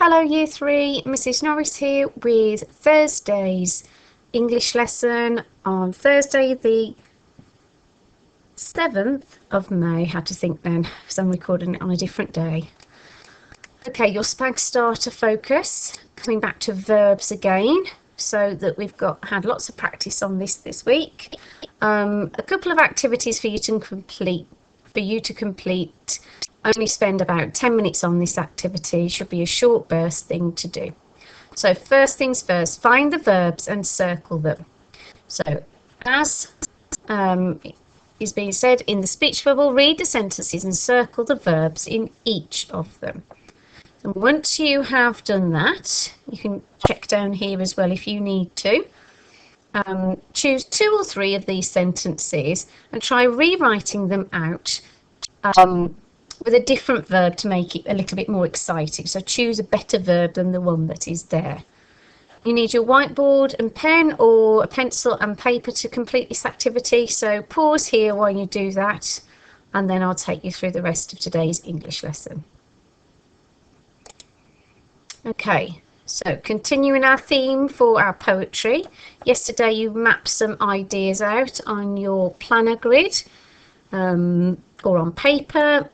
Hello Year 3, Mrs Norris here with Thursday's English lesson on Thursday the 7th of May. Had to think then, because I'm recording it on a different day. Okay, your SPAG starter focus, coming back to verbs again, so that we've had lots of practice on this week. A couple of activities for you to complete. Only spend about 10 minutes on this activity. Should be a short burst thing to do. So first things first, find the verbs and circle them. So as is being said in the speech bubble, read the sentences and circle the verbs in each of them. And once you have done that, you can check down here as well if you need to. Choose 2 or 3 of these sentences and try rewriting them out with a different verb to make it a little bit more exciting. So choose a better verb than the one that is there. You need your whiteboard and pen or a pencil and paper to complete this activity. So pause here while you do that, and then I'll take you through the rest of today's English lesson. Okay, so continuing our theme for our poetry. Yesterday you mapped some ideas out on your planner grid or on paper,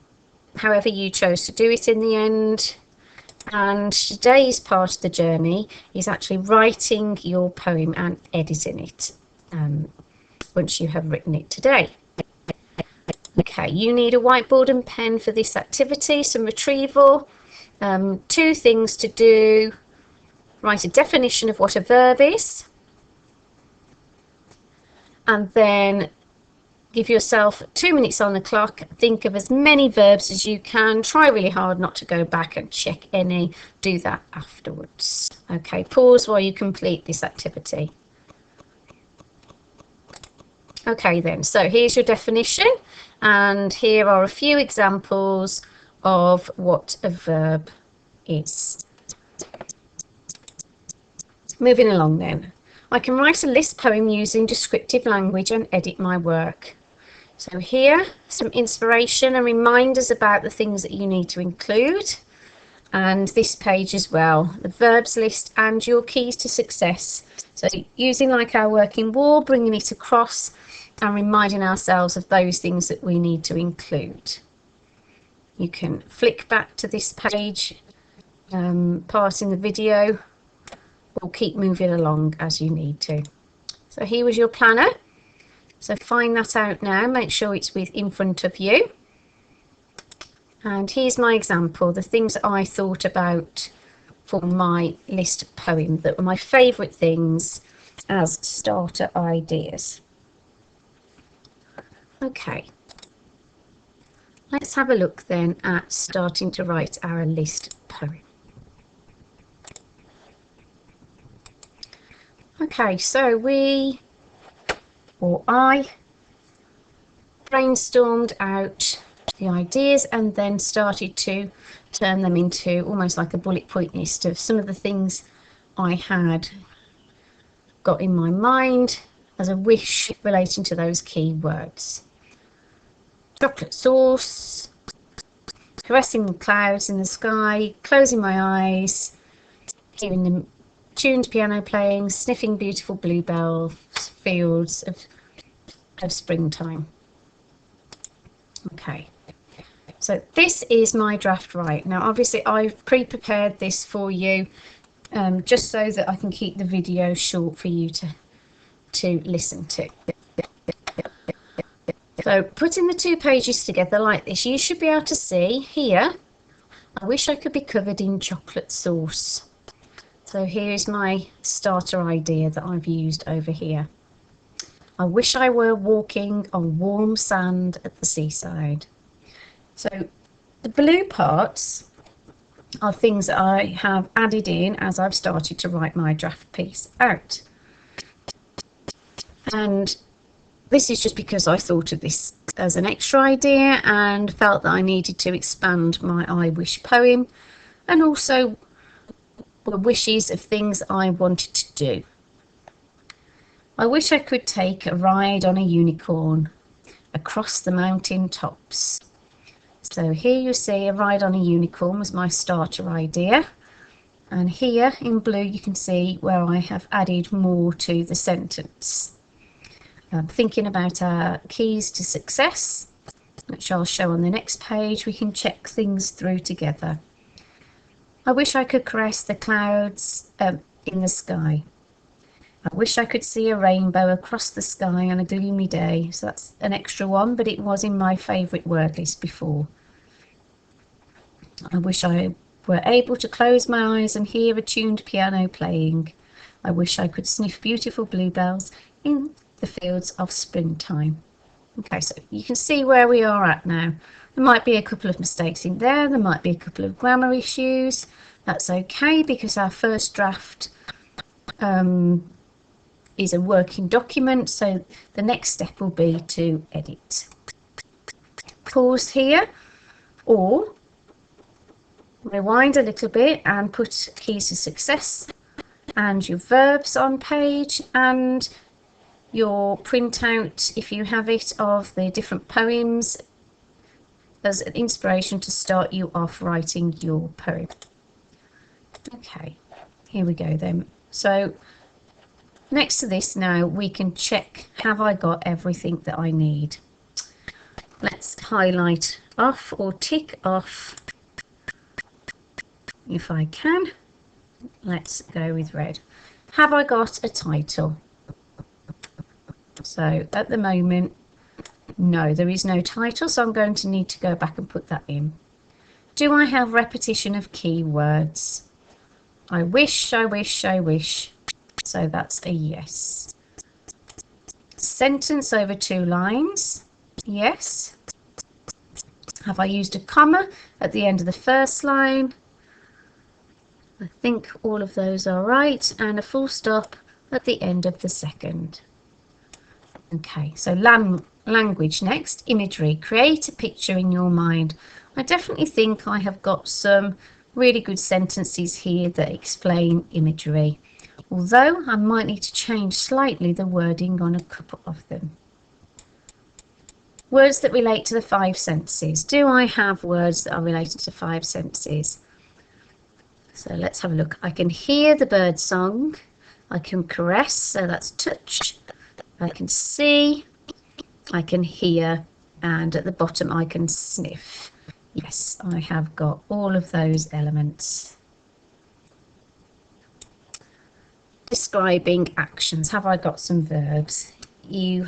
however you chose to do it in the end. And today's part of the journey is actually writing your poem and editing it once you have written it today. Okay, you need a whiteboard and pen for this activity, some retrieval, 2 things to do. Write a definition of what a verb is, and then give yourself 2 minutes on the clock. Think of as many verbs as you can. Try really hard not to go back and check any. Do that afterwards. Okay, pause while you complete this activity. Okay then, so here's your definition, and here are a few examples of what a verb is. Moving along then. I can write a list poem using descriptive language and edit my work. So here, some inspiration and reminders about the things that you need to include. And this page as well, the verbs list and your keys to success. So using like our working wall, bringing it across and reminding ourselves of those things that we need to include. You can flick back to this page, part in the video, or keep moving along as you need to. So here was your planner. So find that out now, make sure it's in front of you. And here's my example, the things that I thought about for my list poem that were my favourite things as starter ideas. Okay, let's have a look then at starting to write our list poem. Okay, so I brainstormed out the ideas and then started to turn them into almost like a bullet point list of some of the things I had got in my mind as a wish relating to those key words. Chocolate sauce, caressing the clouds in the sky, closing my eyes, hearing the tuned piano playing, sniffing beautiful bluebells, fields of springtime. Okay, so this is my draft right now. Obviously I've pre-prepared this for you just so that I can keep the video short for you to listen to. So putting the 2 pages together like this, you should be able to see here, I wish I could be covered in chocolate sauce. So here's my starter idea that I've used over here. I wish I were walking on warm sand at the seaside. So the blue parts are things that I have added in as I've started to write my draft piece out. And this is just because I thought of this as an extra idea and felt that I needed to expand my I wish poem, and also the wishes of things I wanted to do. I wish I could take a ride on a unicorn across the mountain tops. So here you see a ride on a unicorn was my starter idea. And here in blue you can see where I have added more to the sentence. Thinking about our keys to success, which I'll show on the next page, we can check things through together. I wish I could caress the clouds in the sky. I wish I could see a rainbow across the sky on a gloomy day. So that's an extra one, but it was in my favourite word list before. I wish I were able to close my eyes and hear a tuned piano playing. I wish I could sniff beautiful bluebells in the fields of springtime. Okay, so you can see where we are at now. There might be a couple of mistakes in there. There might be a couple of grammar issues. That's okay, because our first draft is a working document. So the next step will be to edit. Pause here, or rewind a little bit and put keys to success and your verbs on page, and your printout, if you have it, of the different poems as an inspiration to start you off writing your poem. Okay, here we go then. So next to this now we can check, have I got everything that I need? Let's highlight off or tick off if I can. Let's go with red. Have I got a title? So at the moment, no, there is no title, so I'm going to need to go back and put that in. Do I have repetition of keywords? I wish, I wish, I wish. So that's a yes. Sentence over 2 lines? Yes. Have I used a comma at the end of the first line? I think all of those are right, and a full stop at the end of the second. Okay, so language next. Imagery. Create a picture in your mind. I definitely think I have got some really good sentences here that explain imagery, although I might need to change slightly the wording on a couple of them. Words that relate to the 5 senses. Do I have words that are related to 5 senses? So let's have a look. I can hear the bird song. I can caress, so that's touch. I can see, I can hear, and at the bottom I can sniff. Yes, I have got all of those elements. Describing actions. Have I got some verbs? You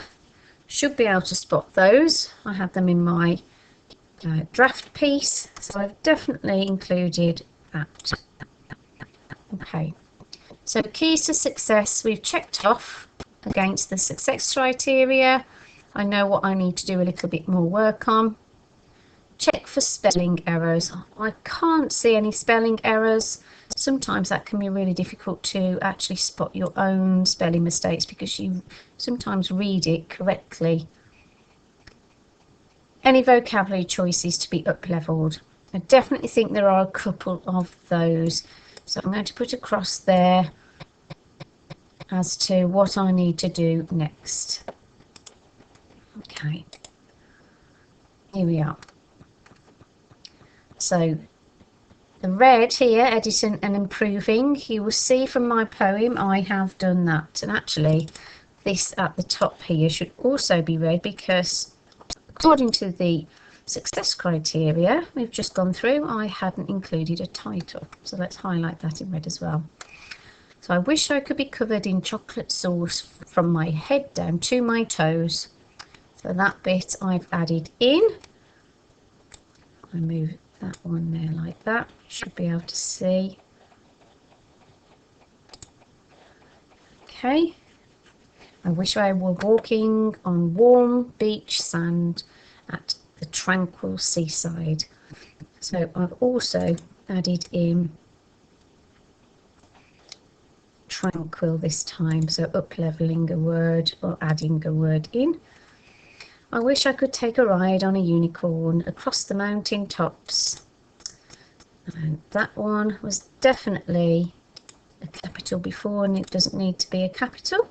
should be able to spot those. I have them in my draft piece, so I've definitely included that. Okay, so keys to success we've checked off against the success criteria. I know what I need to do a little bit more work on. Check for spelling errors. I can't see any spelling errors. Sometimes that can be really difficult to actually spot your own spelling mistakes because you sometimes read it correctly. Any vocabulary choices to be up-leveled? I definitely think there are a couple of those. So I'm going to put a cross there as to what I need to do next. Okay, here we are. So the red here, editing and improving, you will see from my poem I have done that. And actually this at the top here should also be red, because according to the success criteria we've just gone through, I hadn't included a title. So let's highlight that in red as well. So I wish I could be covered in chocolate sauce from my head down to my toes. So that bit I've added in. I move that one there like that. Should be able to see. Okay. I wish I were walking on warm beach sand at the tranquil seaside. So I've also added in tranquil this time, so up-leveling a word or adding a word in. I wish I could take a ride on a unicorn across the mountain tops. And that one was definitely a capital before, and it doesn't need to be a capital.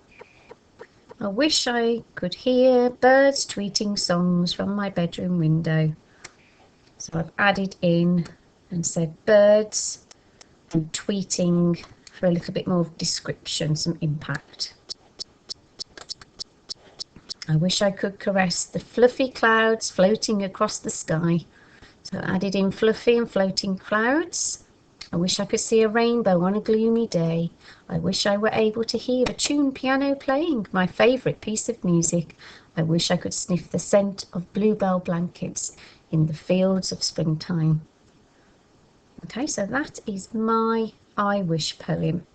I wish I could hear birds tweeting songs from my bedroom window. So I've added in and said birds and tweeting for a little bit more description, some impact. I wish I could caress the fluffy clouds floating across the sky. So added in fluffy and floating clouds. I wish I could see a rainbow on a gloomy day. I wish I were able to hear a tuned piano playing, my favourite piece of music. I wish I could sniff the scent of bluebell blankets in the fields of springtime. Okay, so that is my I wish poem.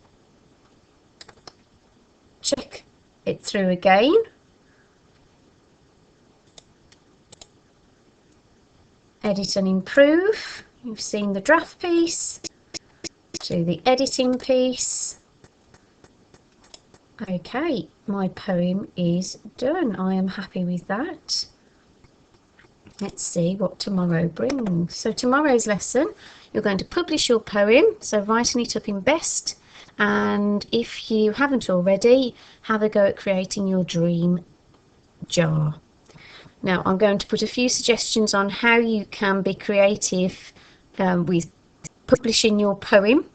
Check it through again. Edit and improve. You've seen the draft piece. Do the editing piece. Okay, my poem is done. I am happy with that. Let's see what tomorrow brings. So tomorrow's lesson, you're going to publish your poem, so writing it up in Best, and if you haven't already, have a go at creating your dream jar. Now I'm going to put a few suggestions on how you can be creative with publishing your poem,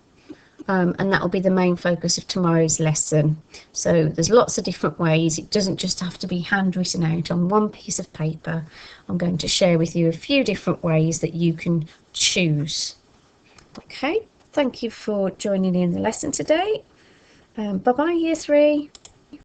and that will be the main focus of tomorrow's lesson. So there's lots of different ways. It doesn't just have to be handwritten out on one piece of paper. I'm going to share with you a few different ways that you can choose. Okay, thank you for joining in the lesson today. Bye bye, Year 3.